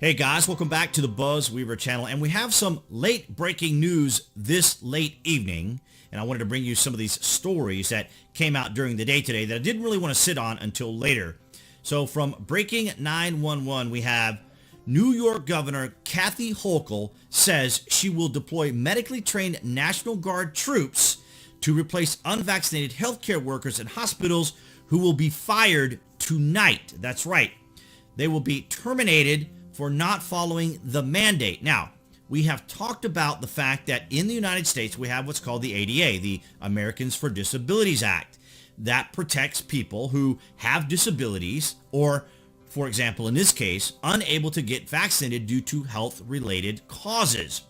Hey guys, welcome back to the BuzWeaver channel, and we have some late breaking news this late evening, and I wanted to bring you some of these stories that came out during the day today that I didn't really want to sit on until later. So from Breaking 911, we have New York Governor Kathy Hochul says she will deploy medically trained National Guard troops to replace unvaccinated healthcare workers in hospitals who will be fired tonight. That's right. They will be terminated for not following the mandate. Now, we have talked about the fact that in the United States, we have what's called the ADA, the Americans for Disabilities Act, that protects people who have disabilities or, for example, in this case, unable to get vaccinated due to health-related causes.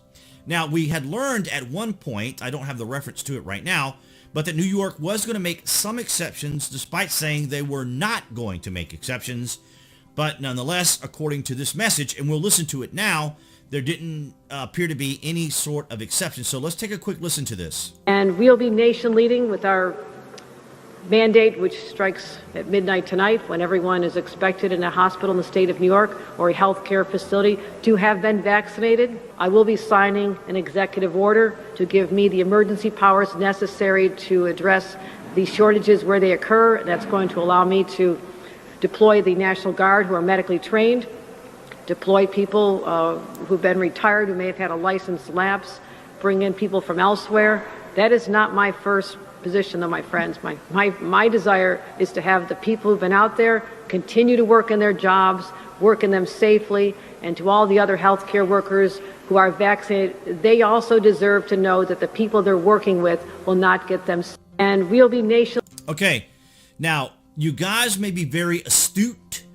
Now, we had learned at one point, I don't have the reference to it right now, but that New York was going to make some exceptions despite saying they were not going to make exceptions. But nonetheless, according to this message, and we'll listen to it now, there didn't appear to be any sort of exception. So let's take a quick listen to this. And we'll be nation leading with our mandate, which strikes at midnight tonight when everyone is expected in a hospital in the state of New York or a healthcare facility to have been vaccinated. I will be signing an executive order to give me the emergency powers necessary to address the shortages where they occur. That's going to allow me to deploy the National Guard who are medically trained, deploy people who've been retired who may have had a license lapse, bring in people from elsewhere. That is not my first position, though, my friends. My desire is to have the people who've been out there continue to work in their jobs, work in them safely, and to all the other healthcare workers who are vaccinated, they also deserve to know that the people they're working with will not get them. And we'll be nation. Okay, now, you guys may be very astute,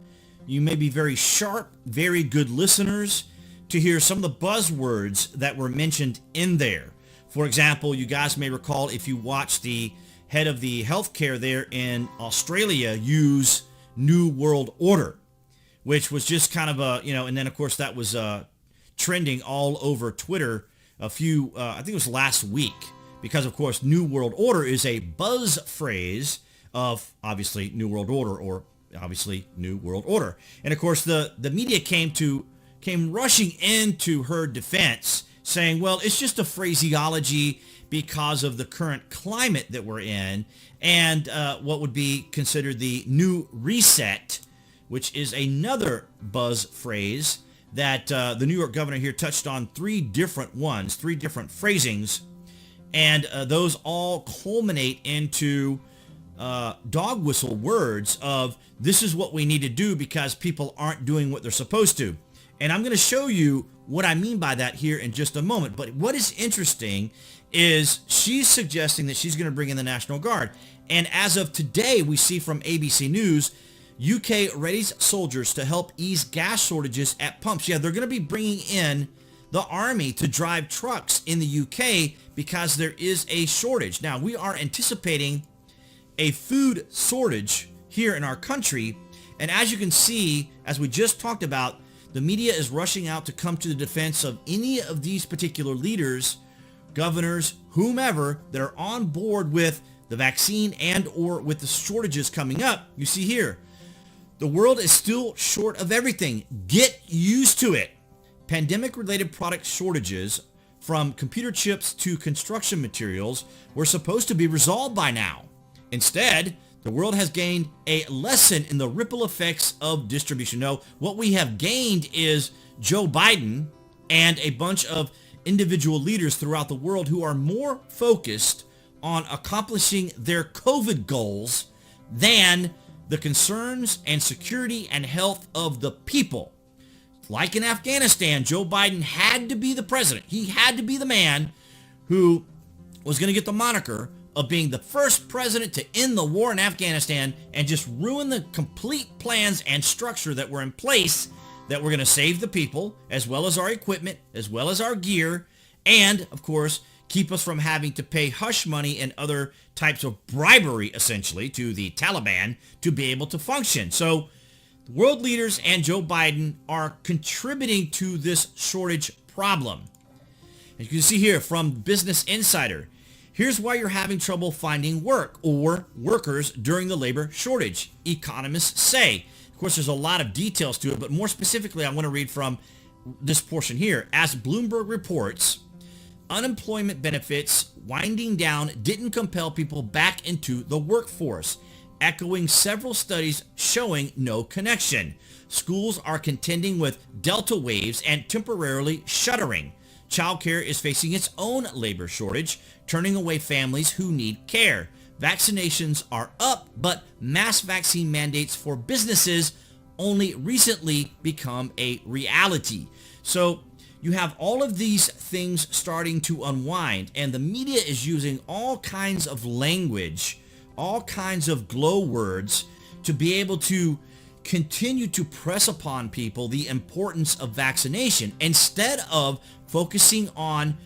you may be very sharp, very good listeners to hear some of the buzzwords that were mentioned in there. For example, you guys may recall if you watched the head of the healthcare there in Australia use New World Order, which was just kind of a, and then of course that was trending all over Twitter I think it was last week, because of course New World Order is a buzz phrase of obviously New World Order, or obviously New World Order. And of course the media came rushing into her defense saying, well, it's just a phraseology because of the current climate that we're in and what would be considered the new reset, which is another buzz phrase that the New York governor here touched on three different phrasings, and those all culminate into dog whistle words of this is what we need to do because people aren't doing what they're supposed to. And I'm going to show you what I mean by that here in just a moment. But what is interesting is she's suggesting that she's going to bring in the National Guard. And as of today, we see from ABC News, UK readies soldiers to help ease gas shortages at pumps. Yeah, they're going to be bringing in the army to drive trucks in the UK because there is a shortage. Now, we are anticipating a food shortage here in our country, and as you can see, as we just talked about, the media is rushing out to come to the defense of any of these particular leaders, governors, whomever, that are on board with the vaccine and or with the shortages coming up. You see here, the world is still short of everything. Get used to it. Pandemic-related product shortages, from computer chips to construction materials, were supposed to be resolved by now. Instead, the world has gained a lesson in the ripple effects of distribution. No, what we have gained is Joe Biden and a bunch of individual leaders throughout the world who are more focused on accomplishing their COVID goals than the concerns and security and health of the people. Like in Afghanistan, Joe Biden had to be the president. He had to be the man who was going to get the moniker of being the first president to end the war in Afghanistan and just ruin the complete plans and structure that were in place that were going to save the people, as well as our equipment, as well as our gear, and, of course, keep us from having to pay hush money and other types of bribery, essentially, to the Taliban to be able to function. So, world leaders and Joe Biden are contributing to this shortage problem. As you can see here from Business Insider, here's why you're having trouble finding work or workers during the labor shortage, economists say. Of course, there's a lot of details to it, but more specifically, I want to read from this portion here. As Bloomberg reports, unemployment benefits winding down didn't compel people back into the workforce, echoing several studies showing no connection. Schools are contending with Delta waves and temporarily shuttering. Childcare is facing its own labor shortage, turning away families who need care. Vaccinations are up, but mass vaccine mandates for businesses only recently become a reality. So you have all of these things starting to unwind, and the media is using all kinds of language, all kinds of glow words to be able to continue to press upon people the importance of vaccination instead of focusing on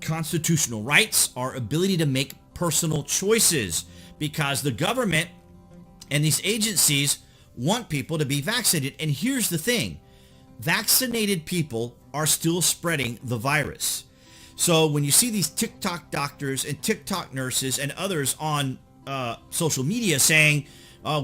constitutional rights, our ability to make personal choices, because the government and these agencies want people to be vaccinated. And here's the thing, vaccinated people are still spreading the virus. So when you see these TikTok doctors and TikTok nurses and others on social media saying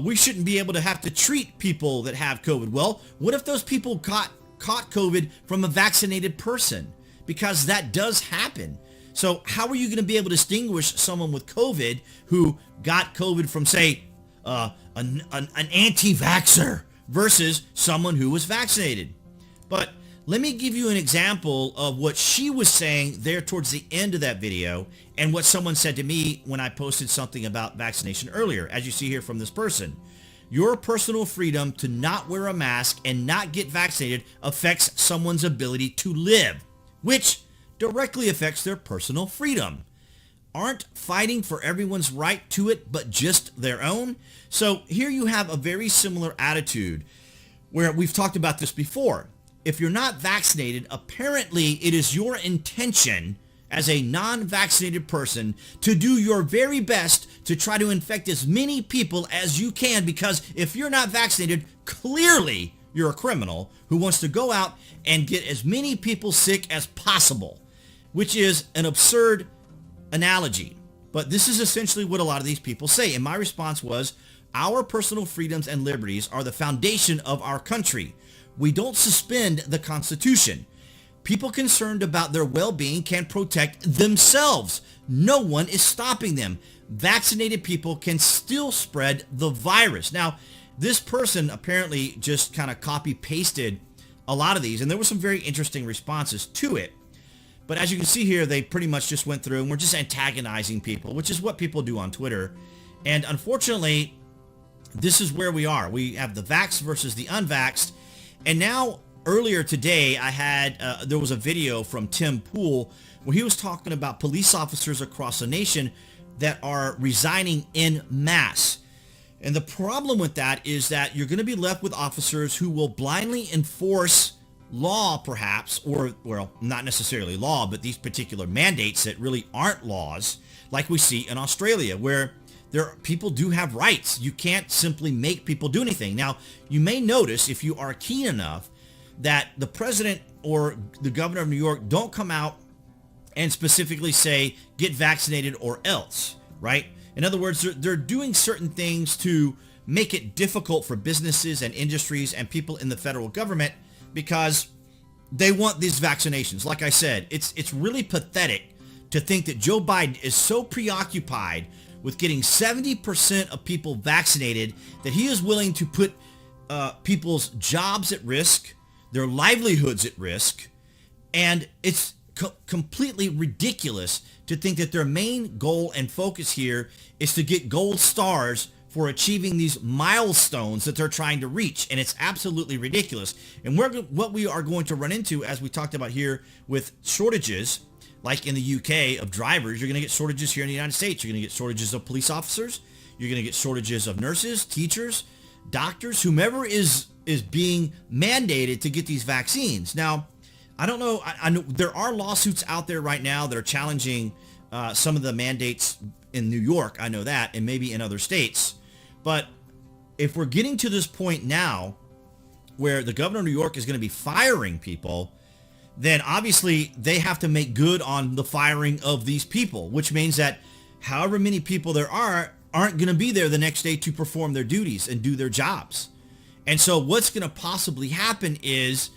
we shouldn't be able to have to treat people that have COVID. Well, what if those people caught COVID from a vaccinated person? Because that does happen. So how are you going to be able to distinguish someone with COVID who got COVID from, say, an anti-vaxxer versus someone who was vaccinated? But let me give you an example of what she was saying there towards the end of that video and what someone said to me when I posted something about vaccination earlier. As you see here from this person, your personal freedom to not wear a mask and not get vaccinated affects someone's ability to live, which directly affects their personal freedom. Aren't fighting for everyone's right to it, but just their own? So here you have a very similar attitude where we've talked about this before. If you're not vaccinated, apparently it is your intention as a non-vaccinated person to do your very best to try to infect as many people as you can, because if you're not vaccinated, clearly you're a criminal who wants to go out and get as many people sick as possible, which is an absurd analogy. But this is essentially what a lot of these people say. And my response was, our personal freedoms and liberties are the foundation of our country. We don't suspend the Constitution. People concerned about their well-being can protect themselves. No one is stopping them. Vaccinated people can still spread the virus. Now, this person apparently just kind of copy-pasted a lot of these, and there were some very interesting responses to it. But as you can see here, they pretty much just went through and were just antagonizing people, which is what people do on Twitter. And unfortunately, this is where we are. We have the vaxxed versus the unvaxxed. And now, earlier today, I had, there was a video from Tim Pool where he was talking about police officers across the nation that are resigning en masse. And the problem with that is that you're going to be left with officers who will blindly enforce law, perhaps, or, well, not necessarily law, but these particular mandates that really aren't laws, like we see in Australia, where people do have rights. You can't simply make people do anything. Now, you may notice, if you are keen enough, that the president or the governor of New York don't come out and specifically say, get vaccinated or else, right? In other words, they're doing certain things to make it difficult for businesses and industries and people in the federal government because they want these vaccinations. Like I said, it's really pathetic to think that Joe Biden is so preoccupied with getting 70% of people vaccinated that he is willing to put people's jobs at risk, their livelihoods at risk, and it's completely ridiculous to think that their main goal and focus here is to get gold stars for achieving these milestones that they're trying to reach, and it's absolutely ridiculous. And what we are going to run into, as we talked about here with shortages, like in the UK of drivers, you're going to get shortages here in the United States. You're going to get shortages of police officers. You're going to get shortages of nurses, teachers, doctors, whomever is being mandated to get these vaccines. Now, I don't know. I know there are lawsuits out there right now that are challenging some of the mandates in New York. I know that, and maybe in other states. But if we're getting to this point now where the governor of New York is going to be firing people, then obviously they have to make good on the firing of these people, which means that however many people there aren't going to be there the next day to perform their duties and do their jobs. And so what's going to possibly happen is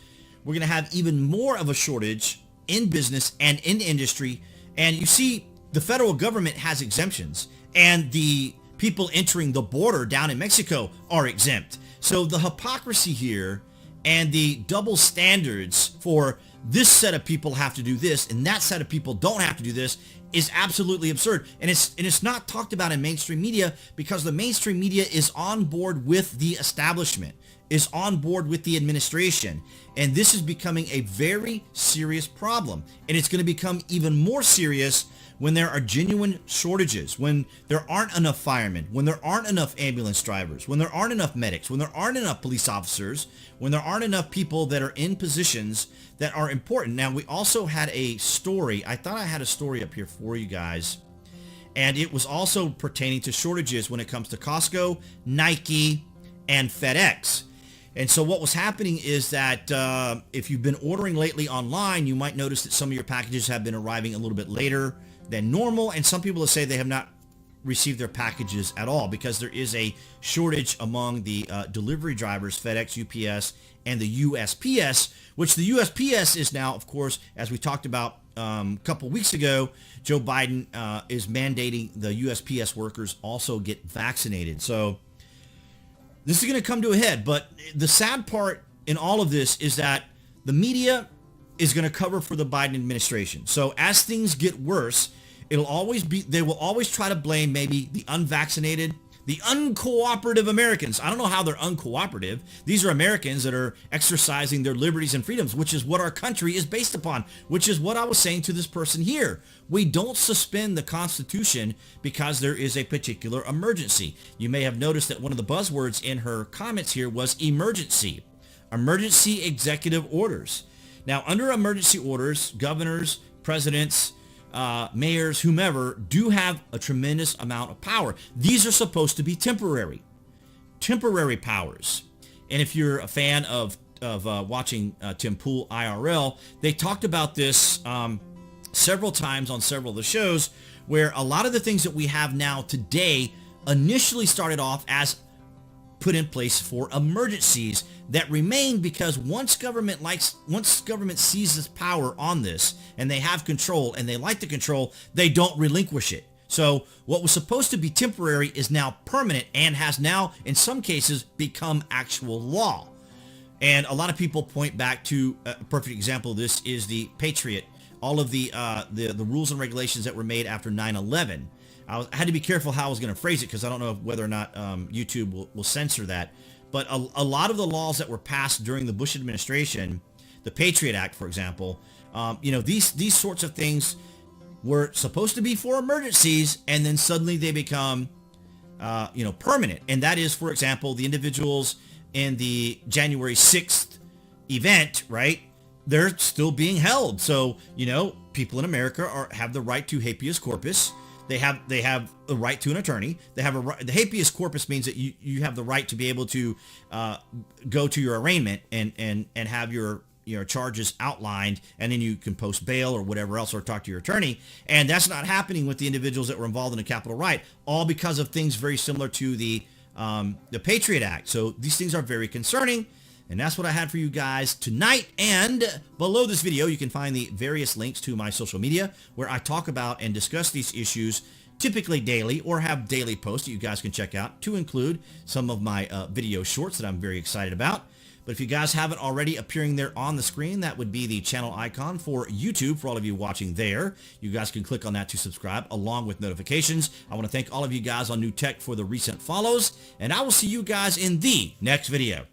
we're going to have even more of a shortage in business and in industry. And you see, the federal government has exemptions, and the people entering the border down in Mexico are exempt. So the hypocrisy here and the double standards for this set of people have to do this and that set of people don't have to do this is absolutely absurd. And it's not talked about in mainstream media because the mainstream media is on board with the establishment, is on board with the administration. And this is becoming a very serious problem. And it's going to become even more serious when there are genuine shortages, when there aren't enough firemen, when there aren't enough ambulance drivers, when there aren't enough medics, when there aren't enough police officers, when there aren't enough people that are in positions that are important. Now, we also had a story. I thought I had a story up here for you guys, and it was also pertaining to shortages when it comes to Costco, Nike, and FedEx. And so what was happening is that if you've been ordering lately online, you might notice that some of your packages have been arriving a little bit later than normal, and some people will say they have not received their packages at all because there is a shortage among the delivery drivers, FedEx, UPS, and the USPS, which the USPS is now, of course, as we talked about a couple weeks ago, Joe Biden is mandating the USPS workers also get vaccinated. So this is going to come to a head, but the sad part in all of this is that the media is going to cover for the Biden administration. So as things get worse, they will always try to blame maybe the unvaccinated, the uncooperative Americans. I don't know how they're uncooperative. These are Americans that are exercising their liberties and freedoms, which is what our country is based upon, which is what I was saying to this person here. We don't suspend the Constitution because there is a particular emergency. You may have noticed that one of the buzzwords in her comments here was emergency executive orders. Now, under emergency orders, governors, presidents, mayors, whomever, do have a tremendous amount of power. These are supposed to be temporary powers. And if you're a fan of watching Tim Pool IRL, they talked about this several times on several of the shows, where a lot of the things that we have now today initially started off as put in place for emergencies that remain because once government seizes power on this and they have control and they like the control, they don't relinquish it. So what was supposed to be temporary is now permanent and has now, in some cases, become actual law. And a lot of people point back to a perfect example of this is the Patriot, all of the rules and regulations that were made after 9/11. I had to be careful how I was going to phrase it because I don't know whether or not YouTube will censor that. But a lot of the laws that were passed during the Bush administration, the Patriot Act, for example, these sorts of things were supposed to be for emergencies, and then suddenly they become, permanent. And that is, for example, the individuals in the January 6th event, right? They're still being held. So, people in America have the right to habeas corpus. They have the right to an attorney. They have the habeas corpus means that you have the right to be able to go to your arraignment and have your charges outlined, and then you can post bail or whatever else, or talk to your attorney. And that's not happening with the individuals that were involved in a Capitol riot, all because of things very similar to the Patriot Act. So these things are very concerning. And that's what I had for you guys tonight. And below this video, you can find the various links to my social media where I talk about and discuss these issues typically daily, or have daily posts that you guys can check out, to include some of my video shorts that I'm very excited about. But if you guys haven't already, appearing there on the screen, that would be the channel icon for YouTube for all of you watching there. You guys can click on that to subscribe along with notifications. I want to thank all of you guys on New Tech for the recent follows, and I will see you guys in the next video.